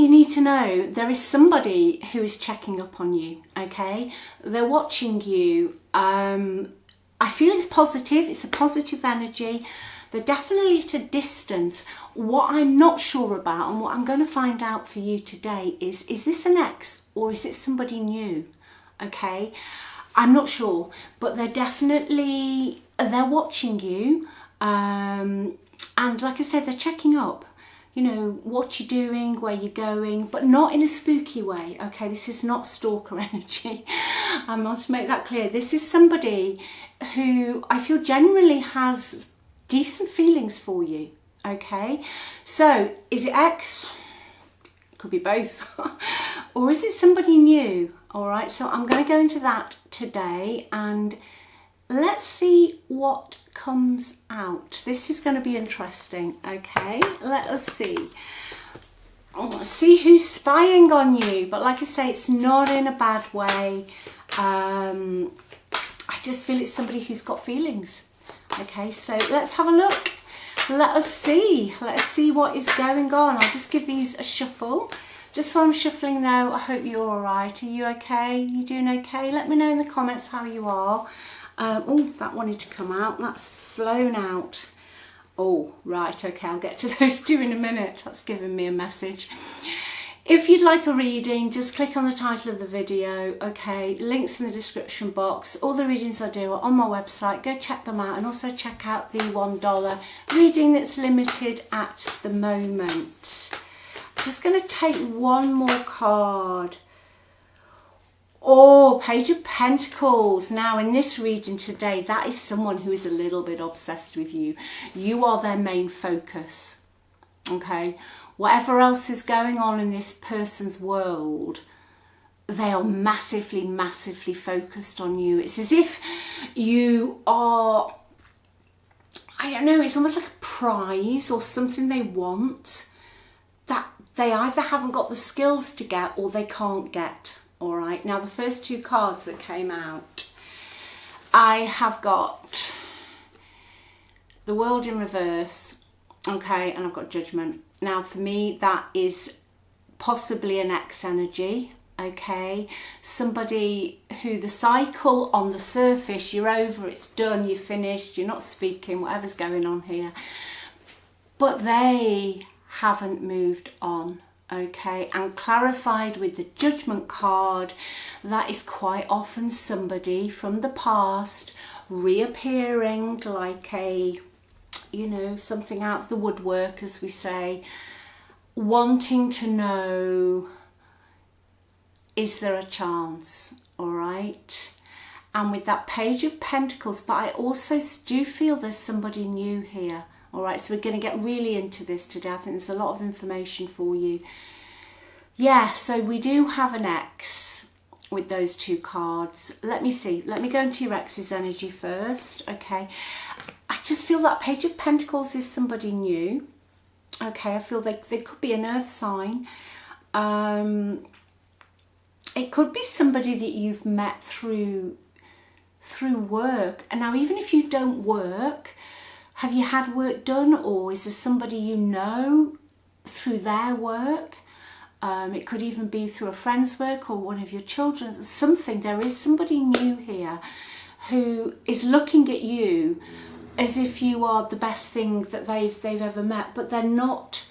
you need to know, there is somebody who is checking up on you, okay? They're watching you. I feel it's positive. It's a positive energy. They're definitely at a distance. What I'm not sure about, and what I'm going to find out for you today is this an ex or is it somebody new? Okay, I'm not sure, but they're watching you. And like I said, they're checking up. You know, what you're doing, where you're going, but not in a spooky way, okay? This is not stalker energy. I must make that clear. This is somebody who I feel genuinely has decent feelings for you, okay? So, is it ex? It could be both. Or is it somebody new? All right, so I'm going to go into that today and let's see what comes out. This is going to be interesting, okay? Let us see. See who's spying on you. But like I say, it's not in a bad way. I just feel it's somebody who's got feelings. Okay, so let's have a look. Let us see. Let's see what is going on. I'll just give these a shuffle. Just while I'm shuffling now, I hope you're all right. Are you okay? You doing okay? Let me know in the comments how you are. Oh, that wanted to come out. That's flown out. Oh, right. Okay, I'll get to those two in a minute. That's giving me a message. If you'd like a reading, just click on the title of the video. Okay, links in the description box. All the readings I do are on my website. Go check them out and also check out the $1 reading that's limited at the moment. Just going to take one more card. Oh, Page of Pentacles. Now, in this reading today, that is someone who is a little bit obsessed with you. You are their main focus, okay? Whatever else is going on in this person's world, they are massively, massively focused on you. It's as if you are, I don't know, it's almost like a prize or something they want that they either haven't got the skills to get or they can't get. All right, now the first two cards that came out, I have got the World in reverse, okay, and I've got Judgment. Now for me, that is possibly an ex energy, okay? Somebody who the cycle on the surface, you're over, it's done, you're finished, you're not speaking, whatever's going on here. But they haven't moved on. Okay, and clarified with the Judgment card, that is quite often somebody from the past reappearing like a, you know, something out of the woodwork, as we say, wanting to know, is there a chance? All right. And with that Page of Pentacles, but I also do feel there's somebody new here. All right, so we're going to get really into this today. I think there's a lot of information for you. Yeah, so we do have an ex with those two cards. Let me see. Let me go into your ex's energy first, okay? I just feel that Page of Pentacles is somebody new. Okay, I feel they could be an earth sign. It could be somebody that you've met through work. And now, even if you don't work, have you had work done, or is there somebody you know through their work? It could even be through a friend's work or one of your children's. Something. There is somebody new here who is looking at you as if you are the best thing that they've ever met, but they're not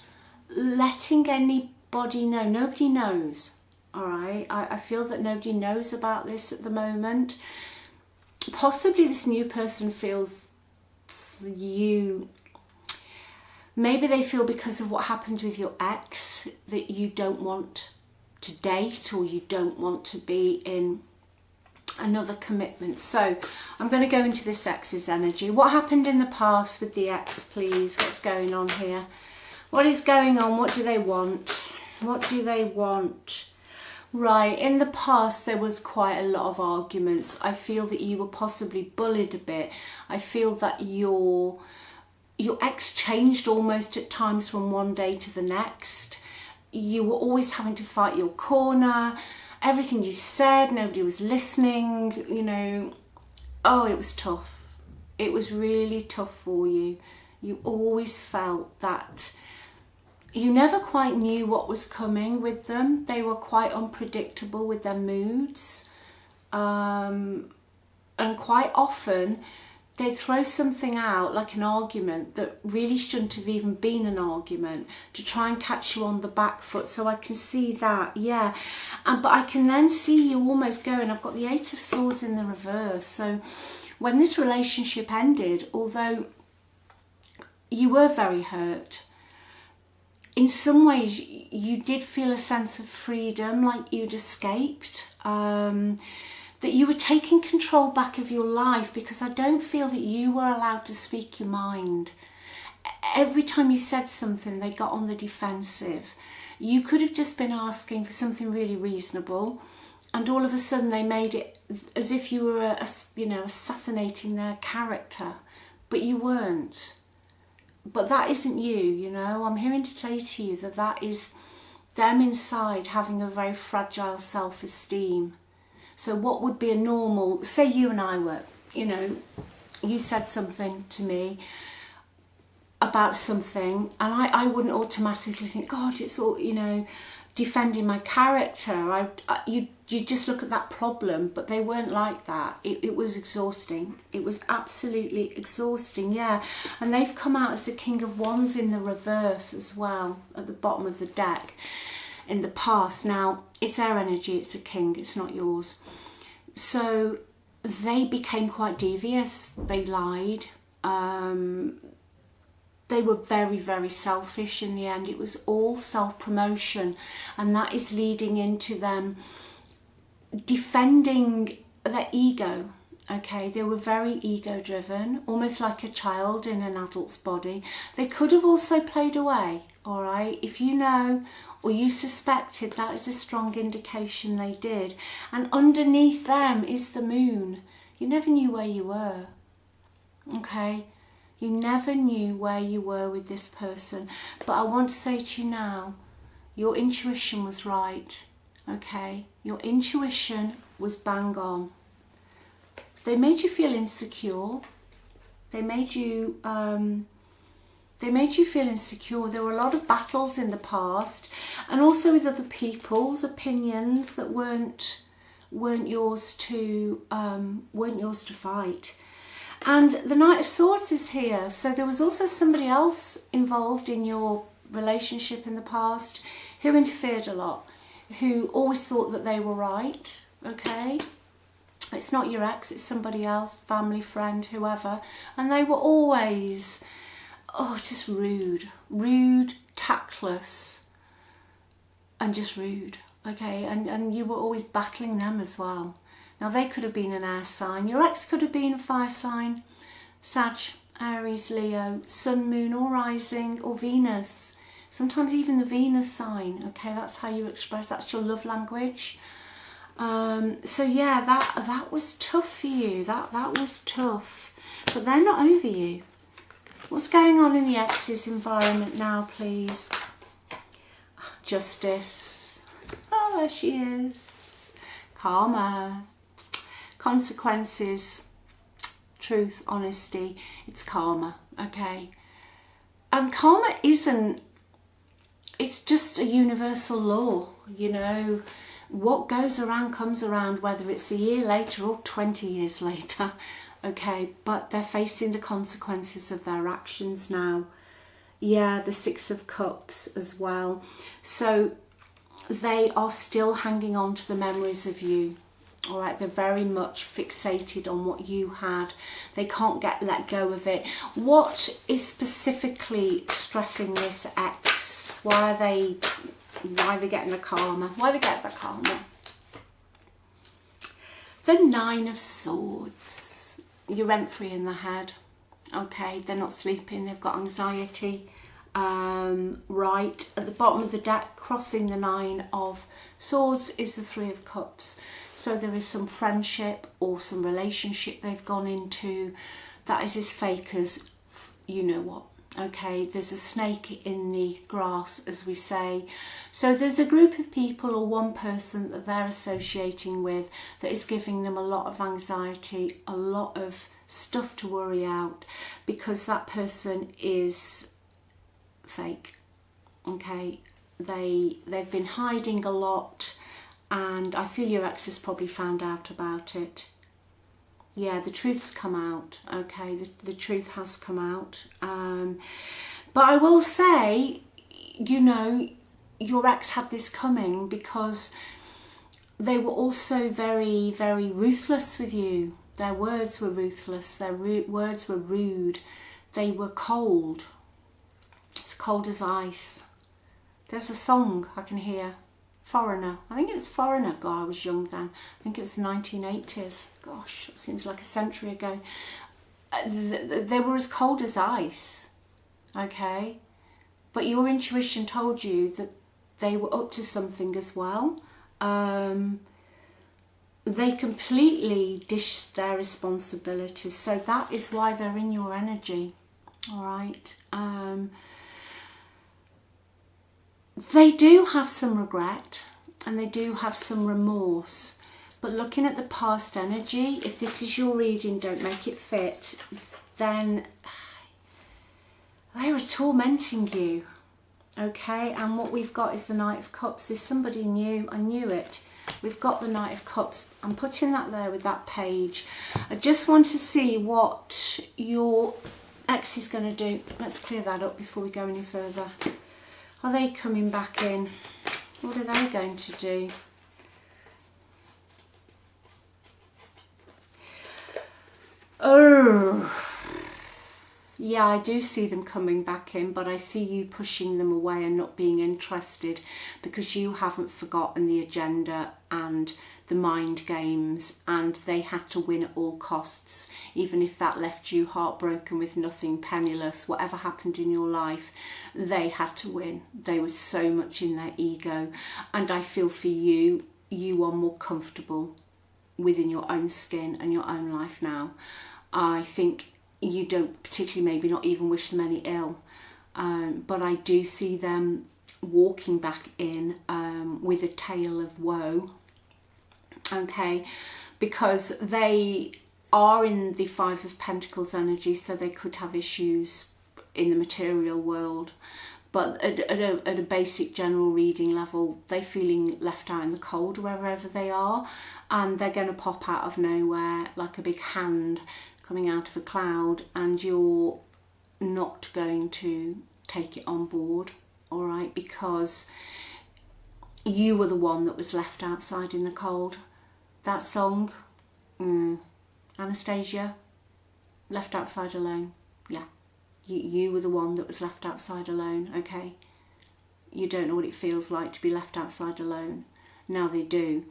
letting anybody know. Nobody knows. All right. I feel that nobody knows about this at the moment. Possibly this new person feels you, maybe they feel because of what happened with your ex that you don't want to date or you don't want to be in another commitment. So I'm going to go into this ex's energy. What happened in the past with the ex, please? What's going on here? What is going on? What do they want? What do they want? Right, in the past there was quite a lot of arguments. I feel that you were possibly bullied a bit. I feel that your ex changed almost at times from one day to the next. You were always having to fight your corner. Everything you said, nobody was listening, you know. Oh, it was tough. It was really tough for you. You always felt that You never quite knew what was coming with them. They were quite unpredictable with their moods. And quite often they'd throw something out, like an argument that really shouldn't have even been an argument, to try and catch you on the back foot. So I can see that, yeah. But I can then see you almost going, I've got the Eight of Swords in the reverse. So when this relationship ended, although you were very hurt, in some ways you did feel a sense of freedom, like you'd escaped. That you were taking control back of your life, because I don't feel that you were allowed to speak your mind. Every time you said something, they got on the defensive. You could have just been asking for something really reasonable, and all of a sudden they made it as if you were, assassinating their character, but you weren't. But that isn't you, I'm hearing to say to you that that is them inside having a very fragile self-esteem. So what would be a normal, say you and I were, you said something to me about something, and I wouldn't automatically think, God, it's all, defending my character. You just look at that problem, but they weren't like that. It was exhausting. It was absolutely exhausting, yeah. And they've come out as the King of Wands in the reverse as well, at the bottom of the deck. In the past. Now, it's their energy, it's a king, it's not yours. So they became quite devious, they lied, they were very, very selfish in the end. It was all self-promotion, and that is leading into them defending their ego. Okay, they were very ego-driven, almost like a child in an adult's body. They could have also played away, all right? If you know or you suspected, that is a strong indication they did. And underneath them is the moon. You never knew where you were, okay? You never knew where you were with this person. But I want to say to you now, your intuition was right, okay? Your intuition was bang on. They made you feel insecure. They made you feel insecure. There were a lot of battles in the past, and also with other people's opinions that weren't yours to fight. And the Knight of Swords is here, so there was also somebody else involved in your relationship in the past who interfered a lot, who always thought that they were right. Okay. It's not your ex, it's somebody else, family, friend, whoever. And they were always, just rude, tactless, and just rude, okay? And you were always battling them as well. Now, they could have been an air sign. Your ex could have been a fire sign, Sag, Aries, Leo, Sun, Moon, or Rising, or Venus. Sometimes even the Venus sign, okay? That's how you express, that's your love language. So yeah, that was tough for you. That was tough. But they're not over you. What's going on in the ex's environment now, please? Justice. Oh, there she is. Karma. Consequences. Truth, honesty. It's karma, okay? And karma isn't, it's just a universal law, What goes around comes around, whether it's a year later or 20 years later, okay? But they're facing the consequences of their actions now. Yeah, the Six of Cups as well. So they are still hanging on to the memories of you, all right? They're very much fixated on what you had. They can't let go of it. What is specifically stressing this ex? Why are they getting the karma? Why they get the karma? The Nine of Swords. You're rent-free in the head. Okay, they're not sleeping. They've got anxiety. Right at the bottom of the deck, crossing the Nine of Swords, is the Three of Cups. So there is some friendship or some relationship they've gone into that is as fake as you know what. Okay, there's a snake in the grass, as we say. So there's a group of people or one person that they're associating with that is giving them a lot of anxiety, a lot of stuff to worry out, because that person is fake. Okay, they've been hiding a lot, and I feel your ex has probably found out about it. Yeah, the truth's come out. Okay, the truth has come out. But I will say, you know, your ex had this coming because they were also very, very ruthless with you. Their words were ruthless. Their words were rude. They were cold. It's cold as ice. There's a song I can hear. Foreigner. I think it was Foreigner. God, I was young then. I think it was the 1980s. Gosh, it seems like a century ago. They were as cold as ice. Okay? But your intuition told you that they were up to something as well. They completely dished their responsibilities. So that is why they're in your energy. All right? They do have some regret and they do have some remorse, but looking at the past energy, if this is your reading, don't make it fit, then they were tormenting you, okay? And what we've got is the Knight of Cups. Is somebody new? I knew it. We've got the Knight of Cups. I'm putting that there with that page. I just want to see what your ex is going to do. Let's clear that up before we go any further. Are they coming back in? What are they going to do? Oh, yeah, I do see them coming back in, but I see you pushing them away and not being interested because you haven't forgotten the agenda and the mind games, and they had to win at all costs, even if that left you heartbroken with nothing, penniless, whatever happened in your life, they had to win. They were so much in their ego, and I feel for you, you are more comfortable within your own skin and your own life now. I think you don't particularly, maybe not even wish them any ill, but I do see them walking back in with a tale of woe. Okay, because they are in the Five of Pentacles energy, so they could have issues in the material world, but at a basic general reading level, they're feeling left out in the cold wherever they are, and they're going to pop out of nowhere like a big hand coming out of a cloud, and you're not going to take it on board, all right, because you were the one that was left outside in the cold. That song, Anastasia, left outside alone. Yeah, you were the one that was left outside alone, okay? You don't know what it feels like to be left outside alone. Now they do,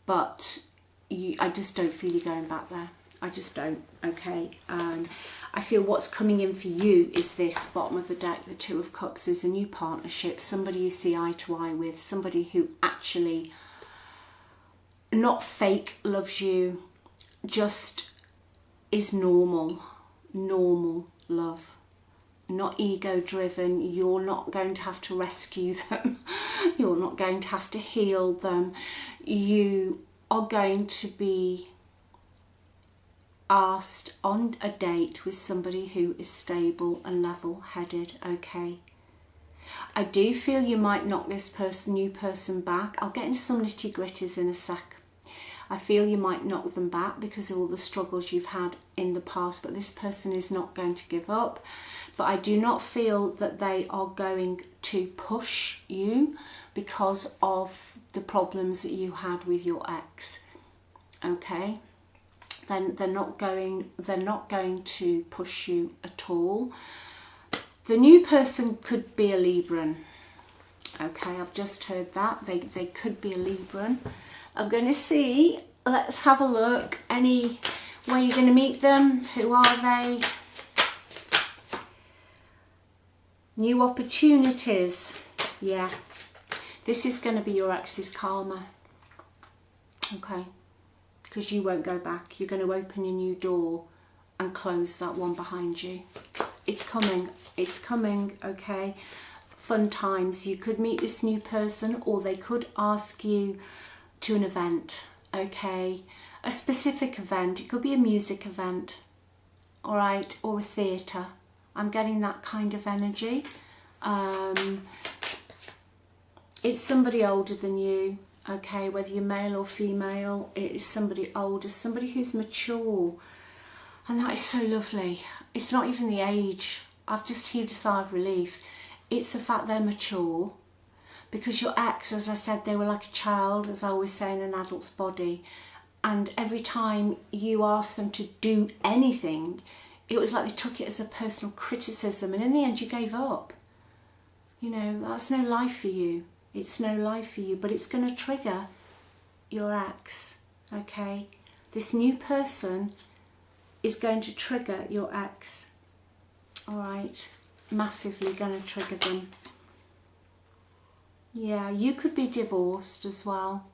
but I just don't feel you going back there. I just don't, okay? I feel what's coming in for you is this, bottom of the deck, the Two of Cups, is a new partnership, somebody you see eye to eye with, somebody who actually, not fake loves you, just is normal love, not ego driven. You're not going to have to rescue them. You're not going to have to heal them. You are going to be asked on a date with somebody who is stable and level-headed, okay? I do feel you might knock this new person back. I'll get into some nitty-gritties in a sec. I feel you might knock them back because of all the struggles you've had in the past, but this person is not going to give up. But I do not feel that they are going to push you because of the problems that you had with your ex, okay? Then they're not going to push you at all. The new person could be a Libran. Okay, I've just heard that. They could be a Libran. I'm going to see, let's have a look. Any way you're going to meet them? Who are they? New opportunities. Yeah. This is going to be your ex's karma. Okay. Because you won't go back. You're going to open a new door and close that one behind you. It's coming. It's coming, okay? Fun times. You could meet this new person, or they could ask you to an event, okay? A specific event. It could be a music event, all right? Or a theatre. I'm getting that kind of energy. It's somebody older than you, okay, whether you're male or female. It is somebody older, somebody who's mature, and that is so lovely. It's not even the age. I've just heaved a sigh of relief. It's the fact they're mature, because your ex, as I said, they were like a child, as I always say, in an adult's body, and every time you asked them to do anything, it was like they took it as a personal criticism, and in the end you gave up. You know, that's no life for you. It's no life for you, but it's going to trigger your ex, okay? This new person is going to trigger your ex, all right? Massively going to trigger them. Yeah, you could be divorced as well.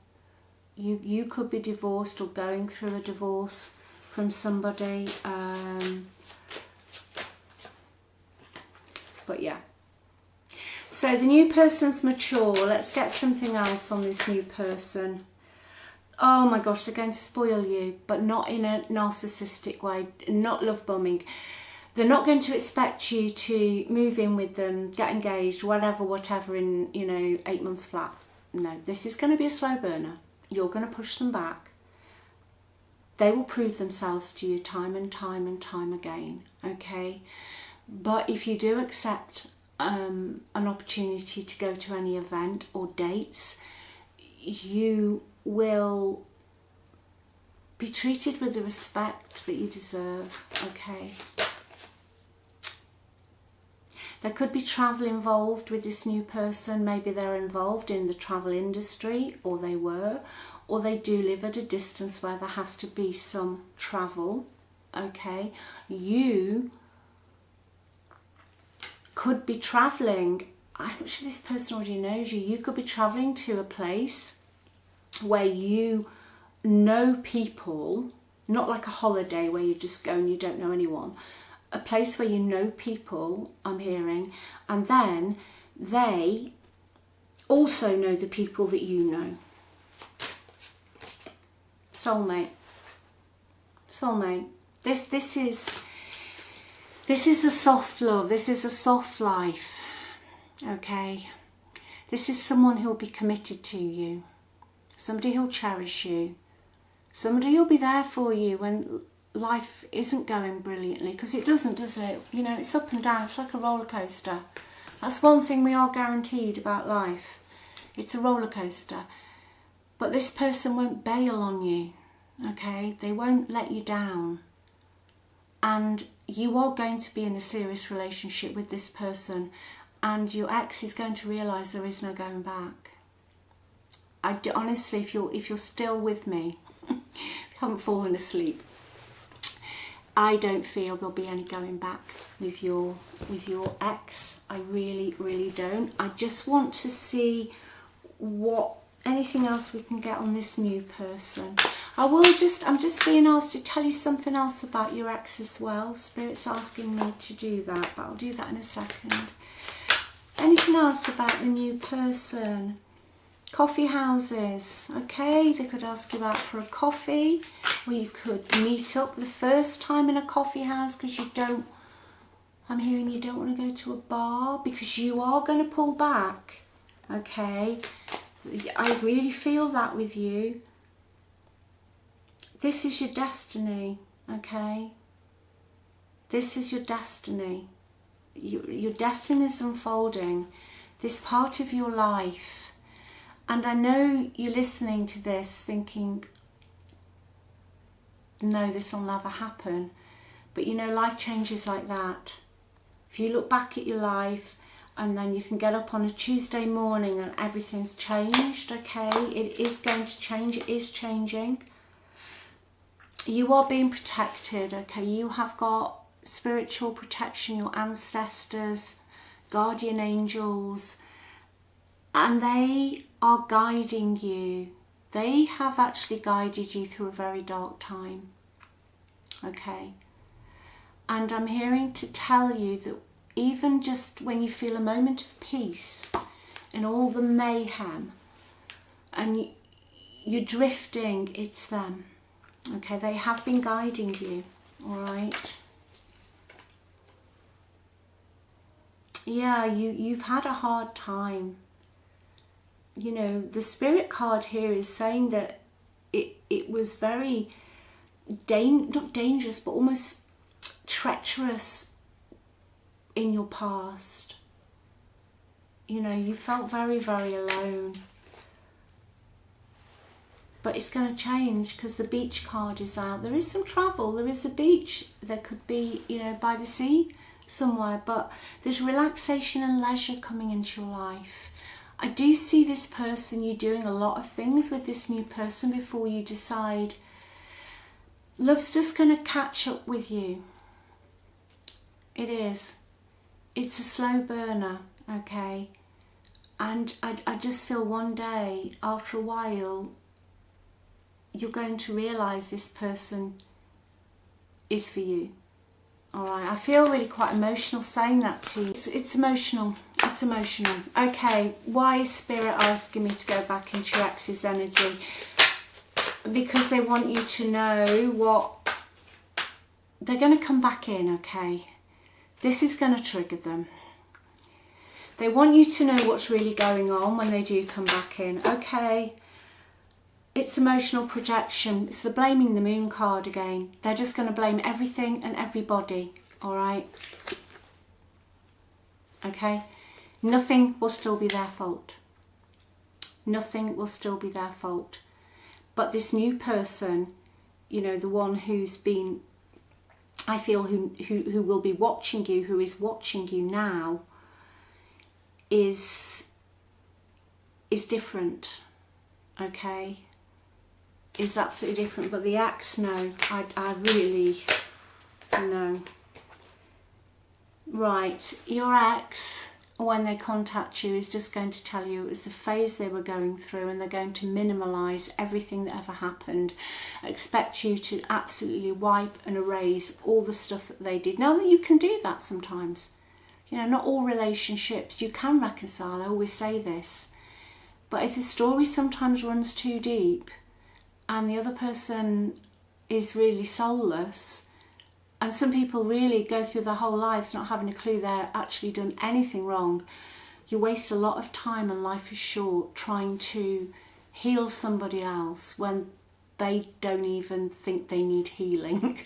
You could be divorced or going through a divorce from somebody. But yeah. So the new person's mature. Let's get something else on this new person. Oh my gosh, they're going to spoil you, but not in a narcissistic way, not love bombing. They're not going to expect you to move in with them, get engaged, whatever in, 8 months flat. No, this is going to be a slow burner. You're going to push them back. They will prove themselves to you time and time and time again, okay? But if you do accept an opportunity to go to any event or dates, you will be treated with the respect that you deserve, okay? There could be travel involved with this new person. Maybe they're involved in the travel industry, or they were, or they do live at a distance where there has to be some travel, okay? You could be travelling. I'm sure this person already knows you. You could be travelling to a place where you know people, not like a holiday where you just go and you don't know anyone. A place where you know people, I'm hearing, and then they also know the people that you know. Soulmate. Soulmate. This is a soft love. This is a soft life. Okay. This is someone who'll be committed to you. Somebody who'll cherish you. Somebody who'll be there for you when life isn't going brilliantly, because it doesn't, does it? You know, it's up and down. It's like a roller coaster. That's one thing we are guaranteed about life. It's a roller coaster. But this person won't bail on you, okay? They won't let you down. And you are going to be in a serious relationship with this person, and your ex is going to realise there is no going back. Honestly, if you're still with me, if you haven't fallen asleep, I don't feel there'll be any going back with your ex. I really, really don't. I just want to see anything else we can get on this new person. I'm just being asked to tell you something else about your ex as well. Spirit's asking me to do that, but I'll do that in a second. Anything else about the new person? Coffee houses, okay? They could ask you out for a coffee, or you could meet up the first time in a coffee house because I'm hearing you don't want to go to a bar because you are going to pull back, okay? I really feel that with you. This is your destiny, okay? This is your destiny. Your destiny is unfolding. This part of your life. And I know you're listening to this thinking, no, this will never happen. But you know, life changes like that. If you look back at your life and then you can get up on a Tuesday morning and everything's changed, okay? It is going to change. It is changing. You are being protected, okay? You have got spiritual protection, your ancestors, guardian angels, and they are guiding you. They have actually guided you through a very dark time, okay? And I'm hearing to tell you that even just when you feel a moment of peace in all the mayhem and you're drifting, it's them, okay? They have been guiding you, all right? Yeah, you've had a hard time. you know, the Spirit card here is saying that it was very, not dangerous, but almost treacherous in your past. You know, you felt very, very alone. But it's going to change because the beach card is out. There is some travel. There is a beach. There could be, you know, by the sea somewhere. But there's relaxation and leisure coming into your life. I do see this person, you doing a lot of things with this new person before you decide. Love's just going to catch up with you. It is. It's a slow burner, okay? And I just feel one day, after a while, you're going to realise this person is for you. All right, I feel really quite emotional saying that to you. It's emotional. It's emotional. Okay, why is Spirit asking me to go back into your ex's energy? Because they want you to know what... They're going to come back in, okay? This is going to trigger them. They want you to know what's really going on when they do come back in, okay? It's emotional projection. It's the blaming the moon card again. They're just going to blame everything and everybody, all right? Okay? Nothing will still be their fault. Nothing will still be their fault. But this new person, you know, the one who's been, I feel, who will be watching you, who is watching you now, is different, okay? Is absolutely different. But the ex, no, I really, no. Right, your ex, when they contact you, is just going to tell you it was a phase they were going through, and they're going to minimalise everything that ever happened. Expect you to absolutely wipe and erase all the stuff that they did. Now that you can do that sometimes. You know, not all relationships you can reconcile, I always say this. But if the story sometimes runs too deep and the other person is really soulless, and some people really go through their whole lives not having a clue they're actually done anything wrong, you waste a lot of time, and life is short trying to heal somebody else when they don't even think they need healing.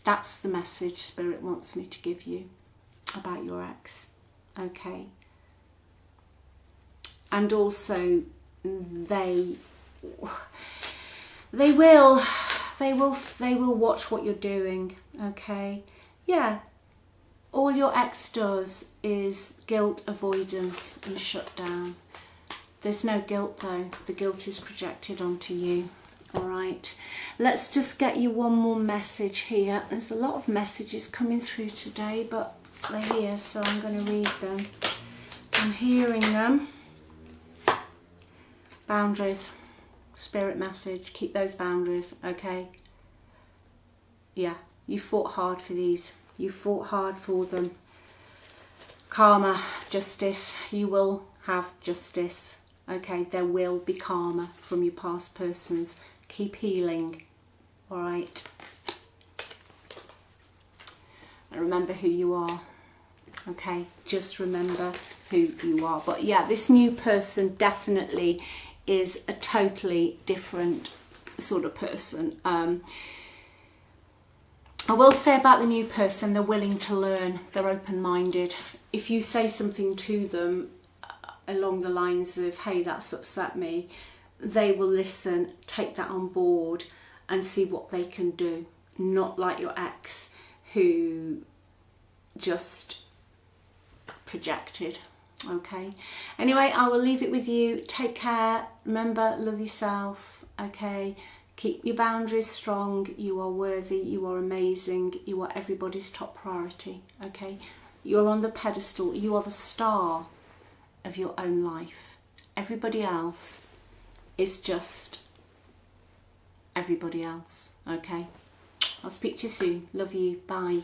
That's the message Spirit wants me to give you about your ex, okay? And also they will watch what you're doing, okay? Yeah, all your ex does is guilt, avoidance and shut down. There's no guilt though. The guilt is projected onto you. All right, let's just get you one more message here. There's a lot of messages coming through today, but they're here, so I'm going to read them. I'm hearing them. Boundaries. Spirit message. Keep those boundaries, okay? Yeah, you fought hard for these. You fought hard for them. Karma, justice. You will have justice, okay? There will be karma from your past persons. Keep healing, all right? And remember who you are, okay? Just remember who you are. But yeah, this new person definitely is a totally different sort of person. I will say about the new person, they're willing to learn, they're open-minded. If you say something to them along the lines of, hey, that's upset me, they will listen, take that on board and see what they can do. Not like your ex who just projected, okay? Anyway, I will leave it with you. Take care. Remember, love yourself, okay? Keep your boundaries strong. You are worthy. You are amazing. You are everybody's top priority, okay? You're on the pedestal. You are the star of your own life. Everybody else is just everybody else, okay? I'll speak to you soon. Love you. Bye.